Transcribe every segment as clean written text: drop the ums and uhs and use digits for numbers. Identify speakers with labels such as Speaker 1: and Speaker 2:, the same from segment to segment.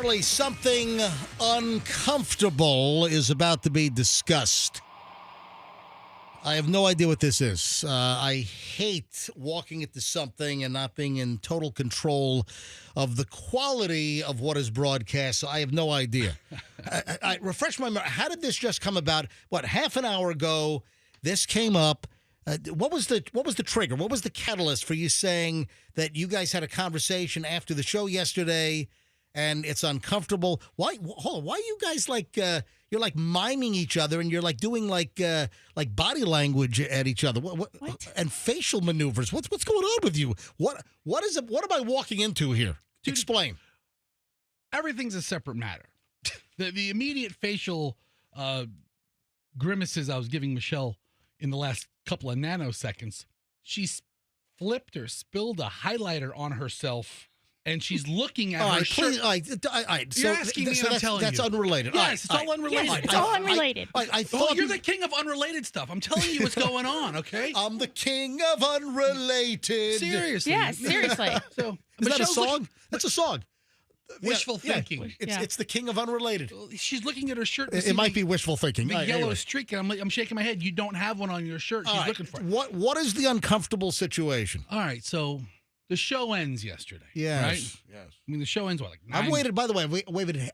Speaker 1: Apparently, something uncomfortable is about to be discussed. I have no idea what this is. I hate walking into something and not being in total control of the quality of what is broadcast, so I have no idea. I refresh my memory. How did this just come about? What, half an hour ago, this came up. What was the trigger? What was the catalyst for you saying that you guys had a conversation after the show yesterday and it's uncomfortable? Why? Hold on. Why are you guys like you're like miming each other and you're like doing like body language at each other? What? And facial maneuvers? What's going on with you? What is it? What am I walking into here?
Speaker 2: Dude,
Speaker 1: explain.
Speaker 2: Everything's a separate matter. The immediate facial grimaces I was giving Michelle in the last couple of nanoseconds, she's flipped or spilled a highlighter on herself, and she's looking at her shirt.
Speaker 1: All right.
Speaker 2: You're asking me, and I'm telling you.
Speaker 1: That's unrelated.
Speaker 2: Yes, it's all unrelated.
Speaker 3: Yes, it's all unrelated.
Speaker 1: I thought
Speaker 2: you're the king of unrelated stuff. I'm telling you what's going on, okay?
Speaker 1: I'm the king of unrelated.
Speaker 2: Seriously.
Speaker 3: Yeah, seriously.
Speaker 2: So,
Speaker 1: Is that a
Speaker 2: Michelle's
Speaker 1: song? That's a song.
Speaker 2: Wishful thinking.
Speaker 1: It's the king of unrelated.
Speaker 2: She's looking at her shirt.
Speaker 1: It might be wishful thinking.
Speaker 2: The yellow streak, and I'm shaking my head. You don't have one on your shirt. She's looking for it.
Speaker 1: What is the uncomfortable situation?
Speaker 2: All right, so the show ends yesterday.
Speaker 1: Yes.
Speaker 2: Right?
Speaker 1: Yes.
Speaker 2: I mean, the show ends, what, like 9?
Speaker 1: I've waited, by the way,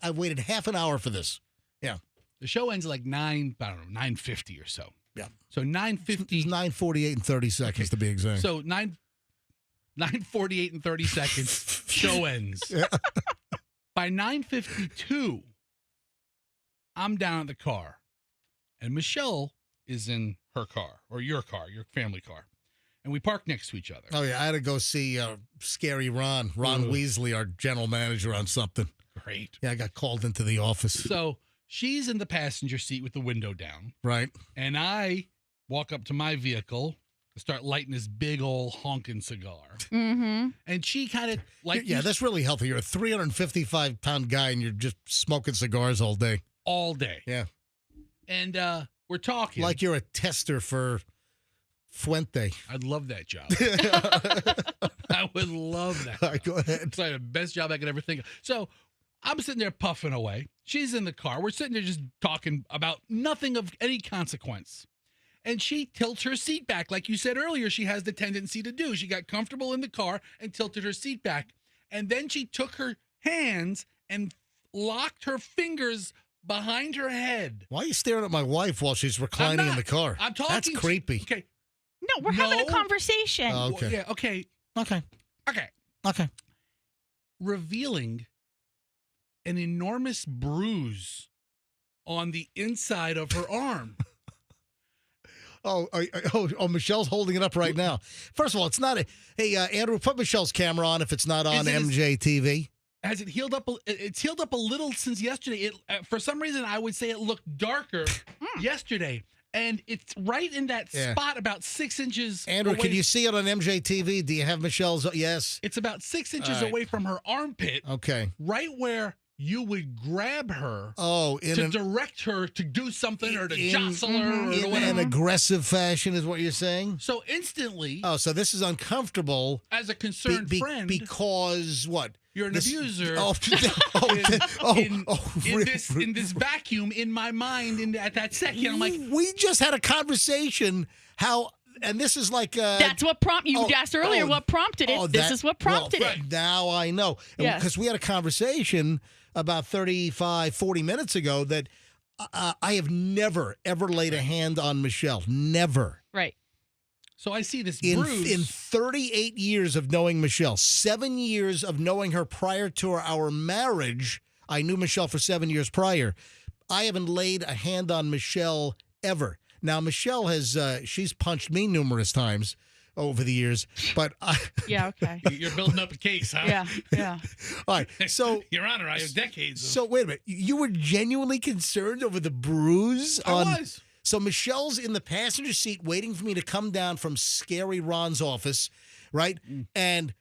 Speaker 1: I've waited half an hour for this. Yeah.
Speaker 2: The show ends like 9:50 or so.
Speaker 1: Yeah.
Speaker 2: So 9:50.
Speaker 1: It's 9:48 and 30 seconds to be exact.
Speaker 2: So 9:48 and 30 seconds, show ends.
Speaker 1: Yeah.
Speaker 2: By 9:52, I'm down at the car, and Michelle is in her car, or your family car, and we park next to each other.
Speaker 1: Oh, yeah, I had to go see Scary Ron Weasley, our general manager, on something.
Speaker 2: Great.
Speaker 1: Yeah, I got called into the office.
Speaker 2: So she's in the passenger seat with the window down.
Speaker 1: Right.
Speaker 2: And I walk up to my vehicle, start lighting this big old honking cigar.
Speaker 3: Mm-hmm.
Speaker 2: And she kind of like...
Speaker 1: Yeah, that's really healthy. You're a 355-pound guy, and you're just smoking cigars all day.
Speaker 2: All day.
Speaker 1: Yeah.
Speaker 2: And we're talking.
Speaker 1: Like you're a tester for Fuente.
Speaker 2: I'd love that job. I would love that.
Speaker 1: All right, go ahead.
Speaker 2: It's like the best job I could ever think of. So I'm sitting there puffing away. She's in the car. We're sitting there just talking about nothing of any consequence. And she tilts her seat back. Like you said earlier, she has the tendency to do. She got comfortable in the car and tilted her seat back. And then she took her hands and locked her fingers behind her head.
Speaker 1: Why are you staring at my wife while she's reclining in the car?
Speaker 2: I'm talking.
Speaker 1: That's creepy.
Speaker 2: Okay.
Speaker 3: No, we're having a conversation.
Speaker 1: Oh, okay.
Speaker 2: Yeah, okay.
Speaker 1: Okay.
Speaker 2: Revealing an enormous bruise on the inside of her arm.
Speaker 1: Oh, Michelle's holding it up right now. First of all, it's not a... Hey, Andrew, put Michelle's camera on if it's not on MJTV.
Speaker 2: Has it healed up? It's healed up a little since yesterday. For some reason, I would say it looked darker yesterday. And it's right in that spot about 6 inches
Speaker 1: Andrew,
Speaker 2: away.
Speaker 1: can you see it on MJTV? Do you have Michelle's? Yes.
Speaker 2: It's about 6 inches away from her armpit.
Speaker 1: Okay.
Speaker 2: Right where you would grab her direct her to do something or to jostle her or
Speaker 1: in
Speaker 2: whatever.
Speaker 1: an aggressive fashion is what you're saying?
Speaker 2: So instantly...
Speaker 1: Oh, so this is uncomfortable.
Speaker 2: As a concerned friend...
Speaker 1: Because what?
Speaker 2: You're an abuser. In this vacuum in my mind at that second. I'm like...
Speaker 1: We just had a conversation how... And this is like...
Speaker 3: That's what prompted... You asked earlier what prompted it. This is what prompted it.
Speaker 1: Now I know. Because we had a conversation about 35, 40 minutes ago that I have never, ever laid a hand on Michelle. Never.
Speaker 3: Right.
Speaker 2: So I see this bruise.
Speaker 1: In 38 years of knowing Michelle, 7 years of knowing her prior to our marriage, I knew Michelle for 7 years prior. I haven't laid a hand on Michelle ever. Now, Michelle has, she's punched me numerous times over the years, but
Speaker 3: yeah, okay.
Speaker 2: You're building up a case, huh?
Speaker 3: Yeah.
Speaker 1: All right, so
Speaker 2: Your Honor, I have decades.
Speaker 1: So wait a minute, you were genuinely concerned over the bruise?
Speaker 2: I was.
Speaker 1: So Michelle's in the passenger seat waiting for me to come down from Scary Ron's office, right? And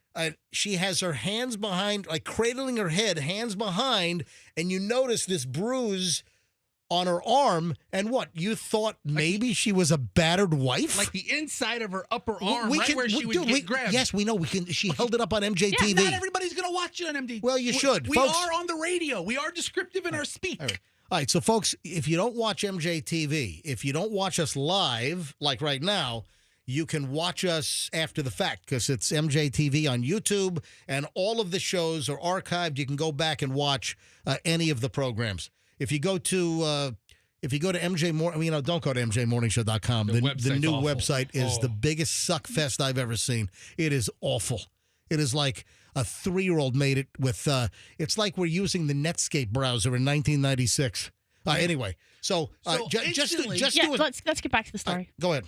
Speaker 1: she has her hands behind, like cradling her head, hands behind, and you notice this bruise on her arm, and what? You thought maybe she was a battered wife?
Speaker 2: Like the inside of her upper arm, where she would get grabbed.
Speaker 1: Yes, we know. We can. She held it up on MJTV.
Speaker 2: Yeah, not everybody's going to watch it on MD.
Speaker 1: Well, you should.
Speaker 2: We
Speaker 1: Folks,
Speaker 2: are on the radio. We are descriptive in our speak.
Speaker 1: All right, so folks, if you don't watch MJTV, if you don't watch us live, like right now, you can watch us after the fact because it's MJTV on YouTube, and all of the shows are archived. You can go back and watch any of the programs. If you go to MJ don't go to MJMorningshow.com. The new
Speaker 2: awful.
Speaker 1: website is the biggest suck fest I've ever seen. It is awful. It is like a 3-year-old made it with. It's like we're using the Netscape browser in 1996. Anyway, so just do it.
Speaker 3: Let's get back to the story.
Speaker 1: Go ahead.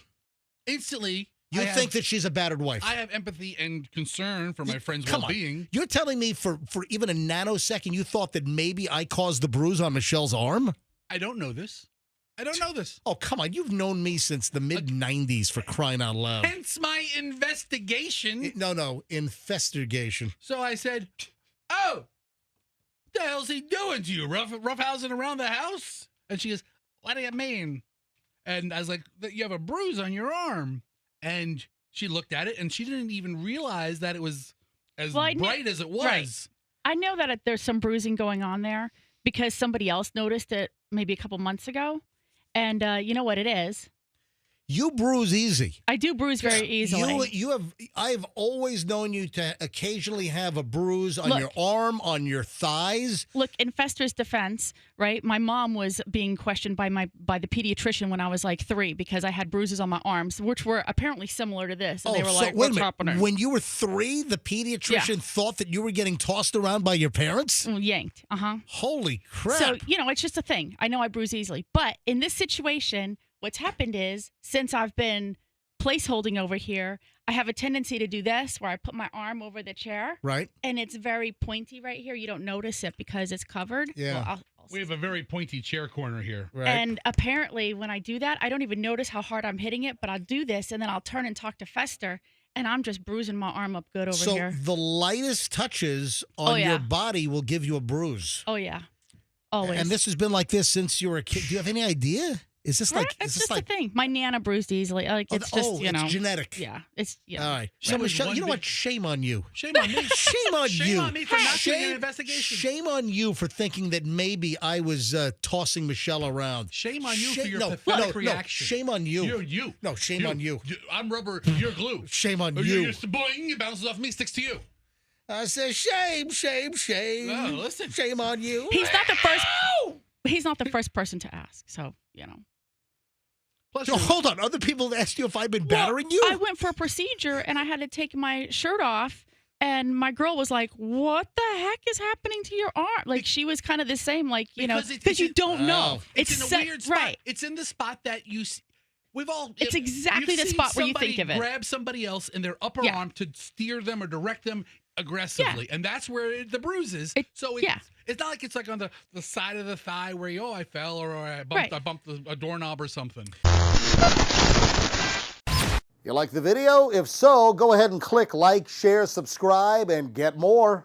Speaker 2: Instantly,
Speaker 1: you think that she's a battered wife.
Speaker 2: I have empathy and concern for my friend's
Speaker 1: Come
Speaker 2: well-being.
Speaker 1: on. You're telling me for even a nanosecond you thought that maybe I caused the bruise on Michelle's arm?
Speaker 2: I don't know this. I don't know this.
Speaker 1: Oh, come on. You've known me since the mid-'90s, for crying out loud.
Speaker 2: Hence my investigation.
Speaker 1: No, investigation.
Speaker 2: So I said, oh, what the hell's he doing to you? Roughhousing around the house? And she goes, what do you mean? And I was like, you have a bruise on your arm. And she looked at it, and she didn't even realize that it was as bright as it was.
Speaker 3: Right. I know that there's some bruising going on there because somebody else noticed it maybe a couple months ago. And you know what it is?
Speaker 1: You bruise easy.
Speaker 3: I do bruise very easily.
Speaker 1: I've always known you to occasionally have a bruise on your arm, on your thighs.
Speaker 3: Look, in Fester's defense, right? My mom was being questioned by the pediatrician when I was like 3 because I had bruises on my arms, which were apparently similar to this. And they were like,
Speaker 1: wait
Speaker 3: what's
Speaker 1: a minute.
Speaker 3: happening?
Speaker 1: When you were 3, the pediatrician thought that you were getting tossed around by your parents?
Speaker 3: Yanked.
Speaker 1: Holy crap.
Speaker 3: So, it's just a thing. I know I bruise easily. But in this situation, what's happened is, since I've been placeholding over here, I have a tendency to do this, where I put my arm over the chair.
Speaker 1: Right.
Speaker 3: And it's very pointy right here. You don't notice it because it's covered.
Speaker 1: Yeah.
Speaker 3: Well,
Speaker 2: we have a very pointy chair corner here.
Speaker 1: Right.
Speaker 3: And apparently, when I do that, I don't even notice how hard I'm hitting it, but I'll do this, and then I'll turn and talk to Fester, and I'm just bruising my arm up good over here.
Speaker 1: So the lightest touches on your body will give you a bruise.
Speaker 3: Oh, yeah. Always.
Speaker 1: And this has been like this since you were a kid. Do you have any idea? Is this like?
Speaker 3: It's
Speaker 1: is
Speaker 3: just
Speaker 1: this like
Speaker 3: a thing. My Nana bruised easily. It's just
Speaker 1: it's genetic.
Speaker 3: Yeah, it's
Speaker 1: All right. So Michelle, you know what? Shame on you.
Speaker 2: Shame on me.
Speaker 1: Shame on you.
Speaker 2: Shame on me for not doing an investigation.
Speaker 1: Shame on you for thinking that maybe I was tossing Michelle around.
Speaker 2: Shame on you for your pathetic reaction.
Speaker 1: No, shame on you.
Speaker 2: You.
Speaker 1: No, shame on you.
Speaker 2: I'm rubber. You're glue.
Speaker 1: Shame on you.
Speaker 2: You're boing. It bounces off me, sticks to you.
Speaker 1: I said shame.
Speaker 2: Oh, listen.
Speaker 1: Shame on you.
Speaker 3: He's not the first person to ask. So
Speaker 2: Plus,
Speaker 1: so hold on. Other people asked you if I've been battering you?
Speaker 3: I went for a procedure, and I had to take my shirt off, and my girl was like, what the heck is happening to your arm? Like, she was kind of the same, like, because you don't know.
Speaker 2: It's in a weird spot. Right. It's in the spot that we've all...
Speaker 3: It's exactly the spot where you think of it.
Speaker 2: Grab somebody else in their upper arm to steer them or direct them aggressively, and that's where the bruise is. It's not like it's like on the side of the thigh where I fell or I bumped a doorknob or something.
Speaker 1: You like the video? If so, go ahead and click like, share, subscribe, and get more.